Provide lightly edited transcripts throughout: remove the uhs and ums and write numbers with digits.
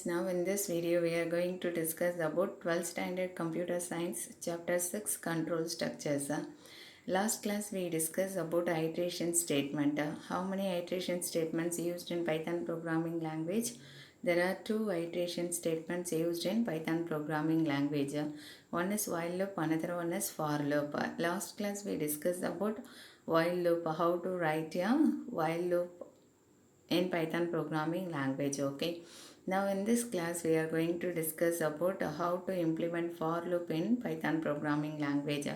now in this video we are going to discuss about 12th standard computer science chapter 6 control structures. Last class we discussed about iteration statement. How many iteration statements used in Python programming language? There are two iteration statements used in Python programming language. One is while loop, another one is for loop. Last class we discussed about while loop, how to write a while loop in Python programming language. Okay, now in this class we are going to discuss about how to implement for loop in Python programming language.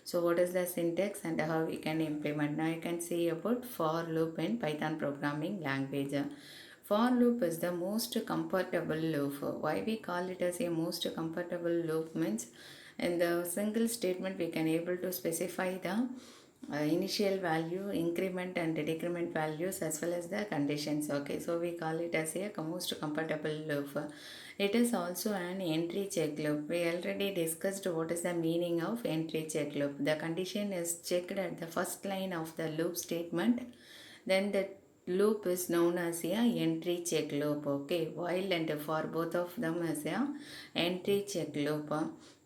So what is the syntax and how we can implement? Now you can see about for loop in Python programming language. For loop is the most comfortable loop. Why we call it as a most comfortable loop means in the single statement we can able to specify the initial value, increment and decrement values as well as the conditions. Okay, so we call it as a most comfortable loop. It is also an entry check loop. We already discussed what is the meaning of entry check loop. The condition is checked at the first line of the loop statement, then the loop is known as a entry check loop. Okay, while and for both of them as a entry check loop.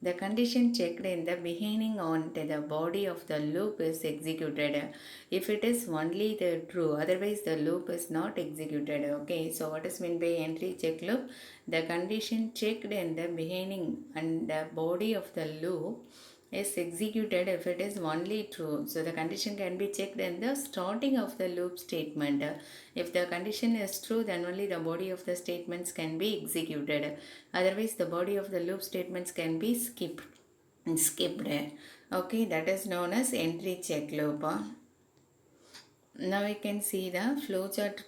The condition checked in the beginning on the body of the loop is executed if it is only the true, otherwise the loop is not executed. Okay, so what is meant by entry check loop? The condition checked in the beginning and the body of the loop is executed if it is only true. So the condition can be checked in the starting of the loop statement. If the condition is true, then only the body of the statements can be executed. Otherwise, the body of the loop statements can be skipped. Okay, that is known as entry check loop. Now we can see the flowchart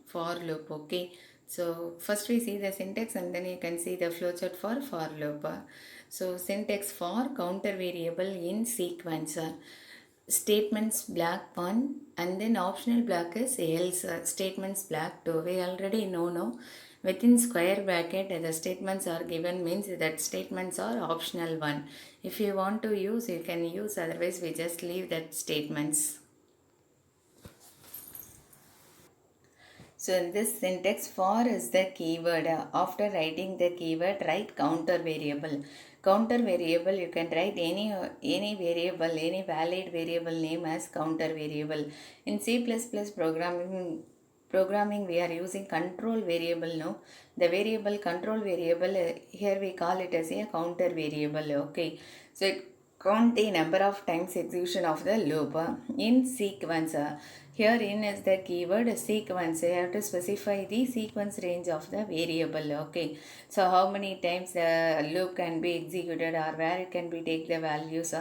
for loop. Okay, so first we see the syntax and then you can see the flowchart for loop. So syntax for counter variable in sequence. Statements black 1 and then optional black is else. Statements black 2. We already know no. Within square bracket the statements are given means that statements are optional one. If you want to use you can use, otherwise we just leave that statements. So in this syntax, for is the keyword. After writing the keyword, write counter variable. Counter variable, you can write any variable, any valid variable name as counter variable. In C++ programming we are using control variable. No, the variable control variable, here we call it as a counter variable. Okay, so it count the number of times execution of the loop in sequence. Here in is the keyword sequence. You have to specify the sequence range of the variable. Okay, so how many times the loop can be executed or where it can be take the values.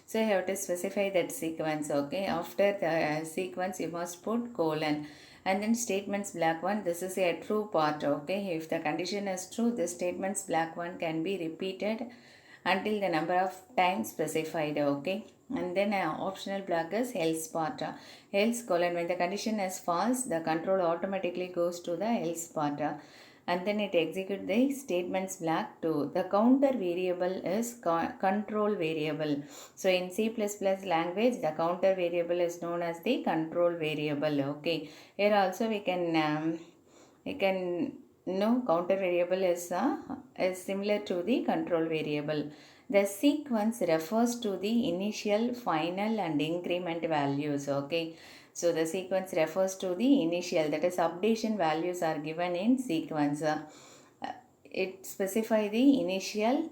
So you have to specify that sequence. Okay, after the sequence you must put colon. And then statements black 1, this is a true part. Okay, if the condition is true, the statements black 1 can be repeated until the number of times specified. Okay, and then optional black is else part. Else colon, when the condition is false, the control automatically goes to the else part. And then it executes the statements black 2. The counter variable is control variable. So in C++ language, the counter variable is known as the control variable. Okay, here also we can counter variable is similar to the control variable. The sequence refers to the initial, final and increment values. Okay, so the sequence refers to the initial, that is updation values are given in sequence. It specify the initial,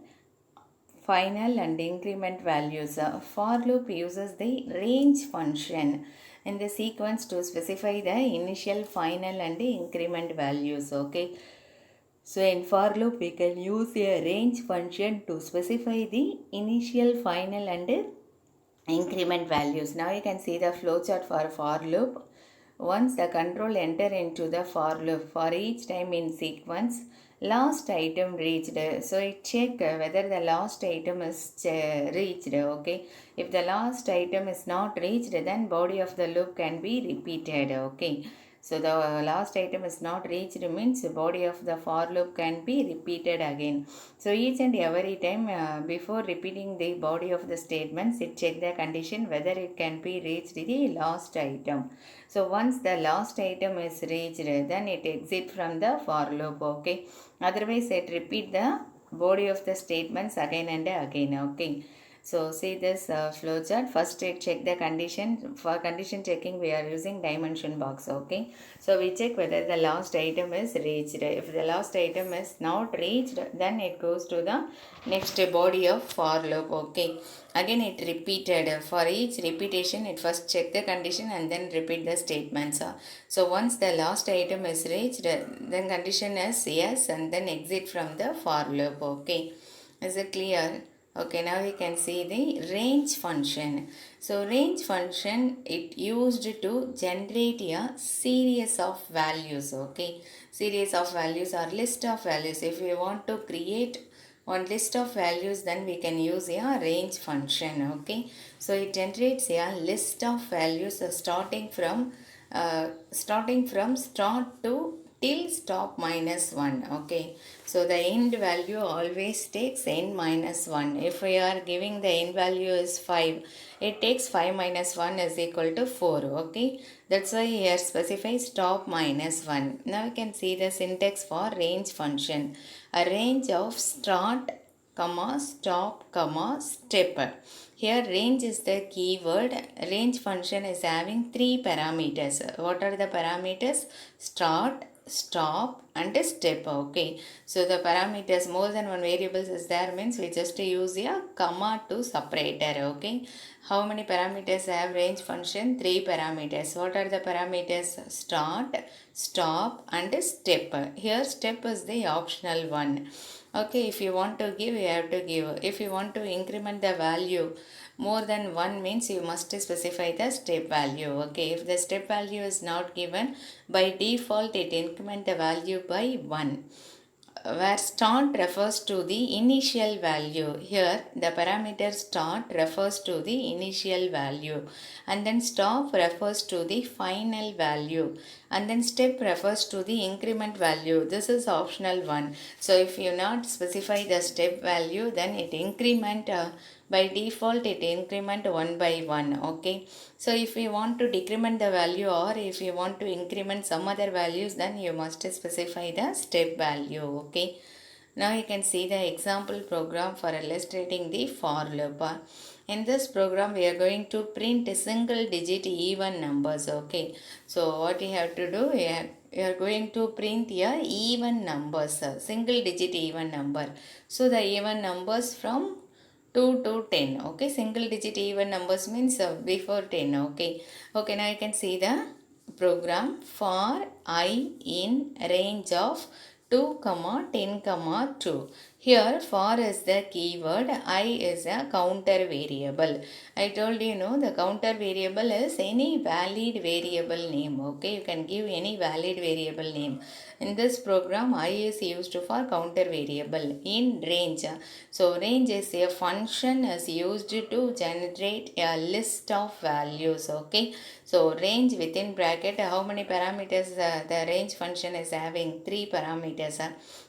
final and increment values. For loop uses the range function in the sequence to specify the initial, final and increment values. Okay, so in for loop we can use a range function to specify the initial, final and increment values. Now you can see the flowchart for loop. Once the control enter into the for loop, for each time in sequence last item reached, so it check whether the last item is reached. Okay, if the last item is not reached, then body of the loop can be repeated. Okay, So the last item is not reached means the body of the for loop can be repeated again. So each and every time before repeating the body of the statements, it check the condition whether it can be reached the last item. So once the last item is reached, then it exit from the for loop. Okay. Otherwise, it repeat the body of the statements again and again. Okay. So see this flow chart. First it check the condition. For condition checking we are using dimension box. Okay. So we check whether the last item is reached. If the last item is not reached, then it goes to the next body of for loop. Okay. Again it repeated. For each repetition it first check the condition and then repeat the statements. So once the last item is reached, then condition is yes and then exit from the for loop. Okay. Is it clear? Okay, now we can see the range function. So range function, it used to generate a series of values. Okay, series of values or list of values. If we want to create one list of values, then we can use a range function. Okay, so it generates a list of values starting from start to till stop minus 1. Okay, so the end value always takes n minus 1. If we are giving the end value is 5, it takes 5 minus 1 is equal to 4. Okay, that's why here specify stop minus 1. Now you can see the syntax for range function. A range of start comma stop comma step. Here range is the keyword. Range function is having three parameters. What are the parameters? Start, stop and step. Okay, so the parameters, more than one variables is there means we just use a comma to separator. Okay, how many parameters have range function? Three parameters. What are the parameters? Start, stop and step. Here step is the optional one. Okay, if you want to give, you have to give. If you want to increment the value more than 1 means you must specify the step value. Okay, if the step value is not given, by default it increment the value by 1, where start refers to the initial value. Here the parameter start refers to the initial value, and then stop refers to the final value, and then step refers to the increment value. This is optional one. So if you not specify the step value, then it increment by default it increment 1 by 1. Okay, so if you want to decrement the value or if you want to increment some other values, then you must specify the step value. Okay, now you can see the example program for illustrating the for loop. In this program we are going to print single digit even numbers. Okay, so what you have to do, you are going to print a even numbers, single digit even number. So the even numbers from 2 to 10. Okay, single digit even numbers means before 10. Okay, okay, now you can see the program. For I in range of 2 comma 10 comma 2. Here for is the keyword, I is a counter variable. I told you know the counter variable is any valid variable name. Okay, you can give any valid variable name. In this program I is used for counter variable in range. So range is a function is used to generate a list of values. Okay, so range within bracket, how many parameters the range function is having? Three parameters.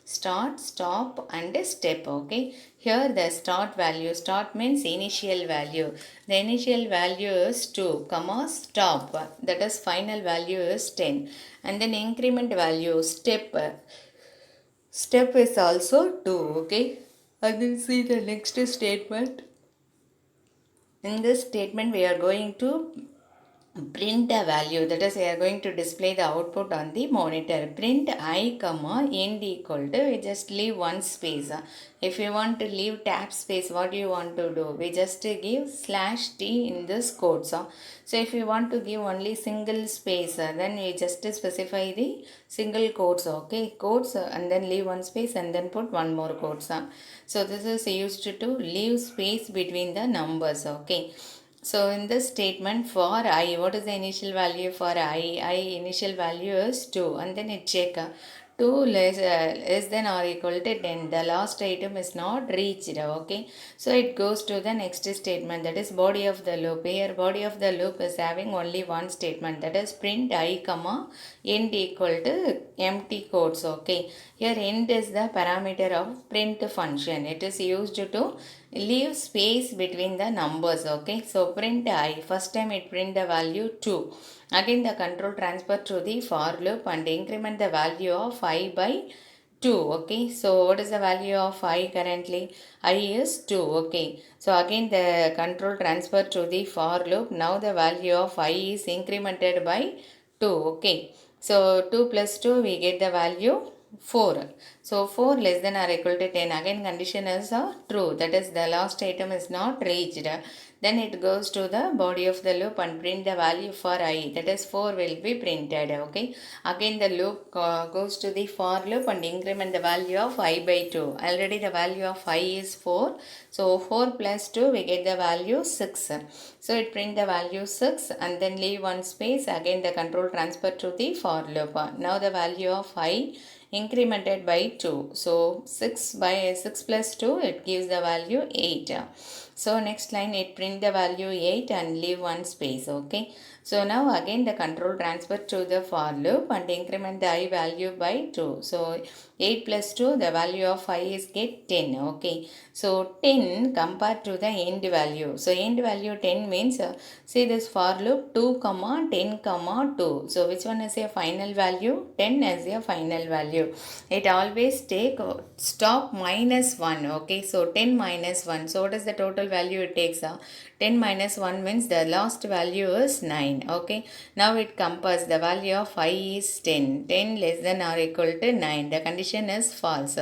Start, stop and step. Okay, here the start value, start means initial value. The initial value is 2 comma stop, that is final value is 10, and then increment value step, step is also 2. Okay, and then see the next statement. In this statement we are going to print a value, that is we are going to display the output on the monitor. Print I comma end equal to, we just leave one space. If you want to leave tab space, what do you want to do? We just give slash t in this quotes. So if you want to give only single space, then we just specify the single quotes. Okay, quotes and then leave one space and then put one more quotes. So this is used to leave space between the numbers. Okay, so in this statement for I, what is the initial value for I? I initial value is 2, and then it check 2 less than or equal to 10. The last item is not reached. Okay, so it goes to the next statement, that is body of the loop. Here body of the loop is having only one statement, that is print I comma end equal to empty quotes. Okay, here end is the parameter of print function. It is used to leave space between the numbers. Okay, so print I, first time it print the value 2. Again the control transfer to the for loop and increment the value of I by 2. Okay, so what is the value of I currently? I is 2. Okay, so again the control transfer to the for loop. Now the value of I is incremented by 2. Okay, so 2 plus 2 we get the value 4. So 4 less than or equal to 10. Again condition is true, that is the last item is not reached. Then it goes to the body of the loop and print the value for I, that is 4 will be printed. Okay, again the loop goes to the for loop and increment the value of I by 2. Already the value of I is 4, so 4 plus 2 we get the value 6. So it print the value 6 and then leave one space. Again the control transfer to the for loop. Now the value of I incremented by 2, so 6 plus 2 it gives the value 8. So next line it print the value 8 and leave one space. Okay, so now again the control transfer to the for loop and increment the I value by 2. So 8 plus 2 the value of I is get 10. Okay, so 10 compared to the end value. So end value 10 means see this for loop 2 comma 10 comma 2. So which one is a final value? 10 as a final value. It always take stop minus 1. Okay, so 10 minus 1. So what is the total value it takes? 10 minus 1 means the last value is 9. Okay, now it compares the value of I is 10. 10 less than or equal to 9. The condition is false.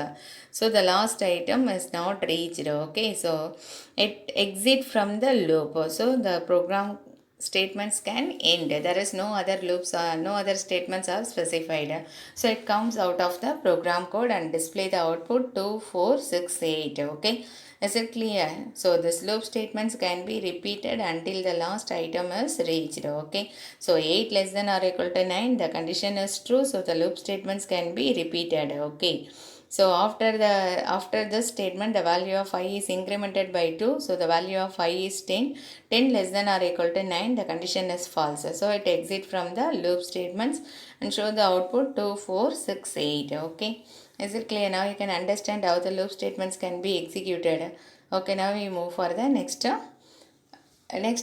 So the last item is not reached. Okay, so it exit from the loop. So the program statements can end. There is no other loops or no other statements are specified. So it comes out of the program code and display the output 2468. Okay, is it clear? So this loop statements can be repeated until the last item is reached. Okay, so 8 less than or equal to 9, the condition is true, so the loop statements can be repeated. Okay, so after this statement the value of I is incremented by 2, so the value of I is 10. 10 less than or equal to 9, the condition is false, so it exit from the loop statements and show the output 2468. Okay, is it clear? Now you can understand how the loop statements can be executed. Okay, now we move for the next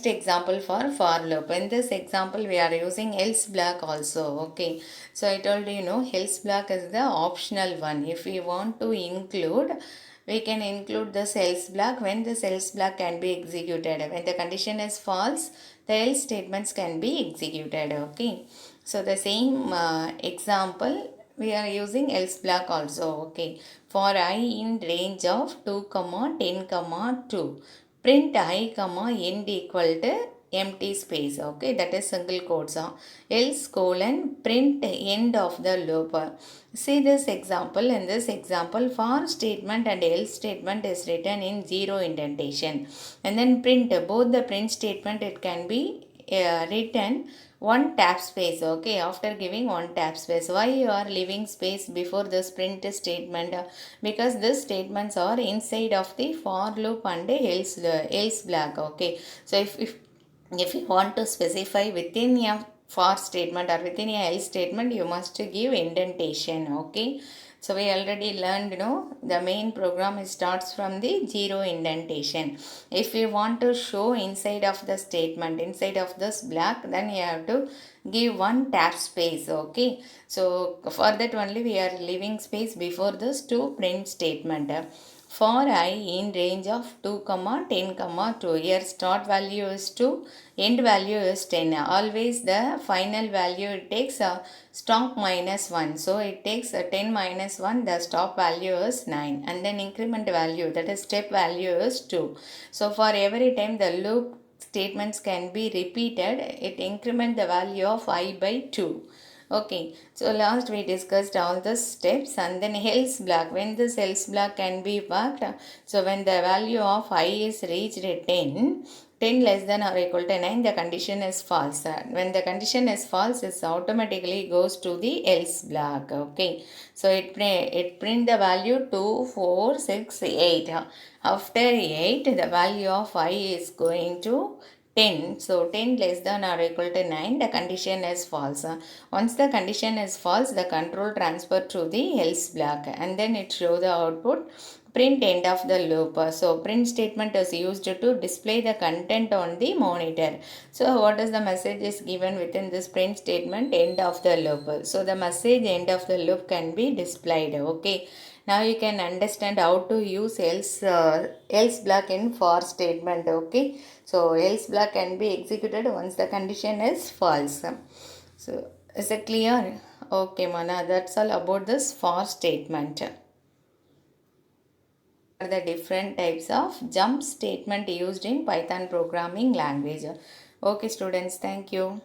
example for loop. In this example we are using else block also. Okay, so I told else block is the optional one. If we want to include, we can include this else block when this else block can be executed. When the condition is false, the else statements can be executed. Okay, so the same example we are using else block also. Okay, for I in range of 2 comma 10 comma 2, print I comma end equal to empty space. Okay, that is single quotes. Else colon print end of the loop. See this example. In this example, for statement and else statement is written in zero indentation, and then print, both the print statement it can be written one tab space. Okay, after giving one tab space. Why you are leaving space before this print statement? Because these statements are inside of the for loop and else block. Okay, so if you want to specify within a for statement or within a else statement, you must give indentation. Okay, so we already learned the main program starts from the zero indentation. If you want to show inside of the statement, inside of this block, then you have to give one tab space. Okay, so for that only we are leaving space before this to print statement. For I in range of 2 comma 10 comma 2, here start value is 2, end value is 10. Always the final value it takes a stop minus 1, so it takes a 10 minus 1, the stop value is 9, and then increment value, that is step value, is 2. So for every time the loop statements can be repeated, it increment the value of I by 2. Okay, so last we discussed all the steps, and then else block. When this else block can be worked, so when the value of I is reached 10, 10 less than or equal to 9, the condition is false. When the condition is false, it automatically goes to the else block. Okay, so it print the value 2, 4, 6, 8. After 8, the value of I is going to 10. So 10 less than or equal to 9, the condition is false. Once the condition is false, the control transfer to the else block, and then it show the output print end of the loop. So print statement is used to display the content on the monitor. So what is the message is given within this print statement? End of the loop. So the message end of the loop can be displayed. Okay, now you can understand how to use else block in for statement. Okay, so else block can be executed once the condition is false. So is it clear? Okay, Mana, that's all about this for statement. Are the different types of jump statement used in Python programming language. Okay, students, thank you.